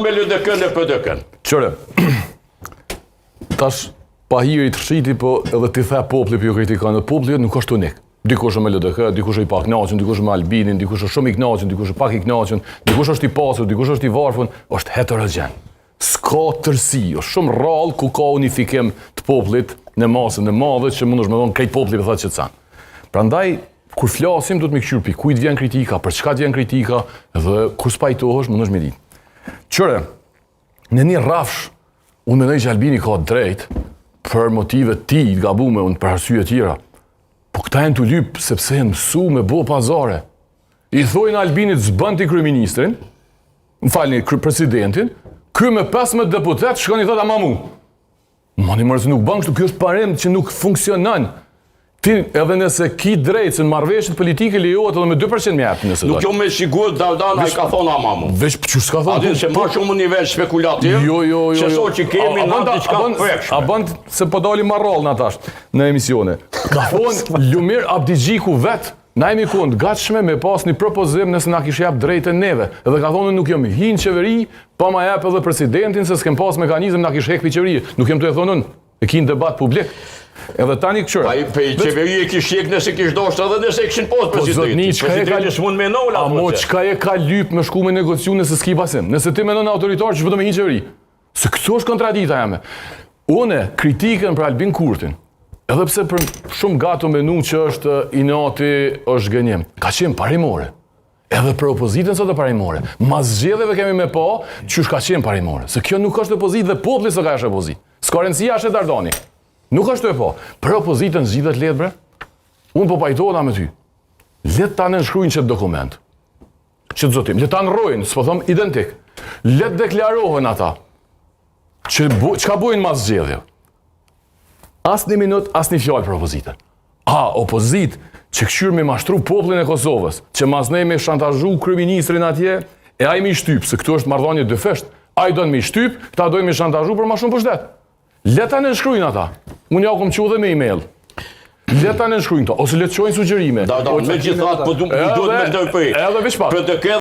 Me LDK-n e PDK-n. Qëre, tash pahirit rshiti, po edhe ti the popli për ju kritikanë, popli nuk është unik. Dikush është me LDK, dikush është i pak knaqën, dikush është me Albinin, dikush është shumë i knaqën, dikush është pak i knaqën, dikush është i pasur, dikush është i varfën, është heterogen. S'ka tërsi, është shumë rrallë ku ka unifikim të poplit në masën e madhe që mund është me thonë krejt popli për thëtë që të sanë. Prandaj, kur flasim, do të me këshur për kujt vjen kritika, për çka vjen kritika, dhe kur spajtohesh, mund është me ditë. Qëre, në një rafsh, unë mendoj që Albini ka drejt për motive ti të gabume, unë për arsye tjera. Po këta janë të lypë sepse janë mësu me bo pazare. I thojnë Albinit zbën t'i kryeministrin, më falni, presidentin, ky me 15 deputet shkon i thot ama mu. Mani mërës nuk bën kështu, kjo është parim që nuk funksionon. Ti edhe nëse ki drejt se në marrëveshjet politike lejohet edhe me 2% më jap nëse do. Nuk jo me sigurt Daldana i ka thonë ama mu. Veç çu s'ka thonë. Atë se më shumë nivel spekulativ. Jo. Se so që kemi na diçka prekshme. A bën se po dali marrall na tash në emisione. Ka thonë Lumir Abdigjiku vet, na jemi kund gatshme me pas një propozim nëse na kish jap drejtën neve. Edhe ka thonë nuk jam hin qeveri, pa ma jap edhe presidentin se s'kem pas mekanizëm na kish hek pi qeveri. Nuk jam të e thonë unë. E kin debat publik. Edhe tani këqyra. Pa i qeveri e kish jek nëse kish dashur edhe nëse kishin pas presidentin. Presidenti s'mund me nol apo. Amo çka e ka lyp me shku me negociu nëse s'ki pasim. Nëse ti mendon autoritar që vetëm me një qeveri. Se këtu është kontradikta jame. Unë kritikën për Albin Kurtin. Edhe pse për shumë gato menu që është inati, është gënjem. Ka qenë parimore. Edhe për opozitën sot e parimore. Mas zgjedhjeve kemi me pa që ka qenë parimore. Se kjo nuk është opozitë dhe populli s'ka është opozitë. S'ka rëndësia është e Dardani. Nuk është e po. Për opozitën zgjidhet letë bre. Unë po pajtohena me ty. Letë ta nënshkrujnë qëtë dokument. Qëtë zotim. Letë ta nërojnë, s'po thëmë identik. Letë deklarohen ata. Qka bujnë mas zgjedhje? As një minut, as një fjallë për opozitën. Opozit që këshyrë me mashtru poplin e Kosovës, që mas nej me shantazhu kryeministrin atje, e a i me i shtyp, se këtu është marrëdhënie dyfisht. A i dojnë me i shtyp, këta dojnë me shantazhu për ma shumë pushtet. Leta në nshkrujnë ata. Unë ja kom që dhe me e-mail. Leta në nshkrujnë ta, ose letë qojnë sugjerime. Me gjithat, po duhet me ndoj për edhe veç pak.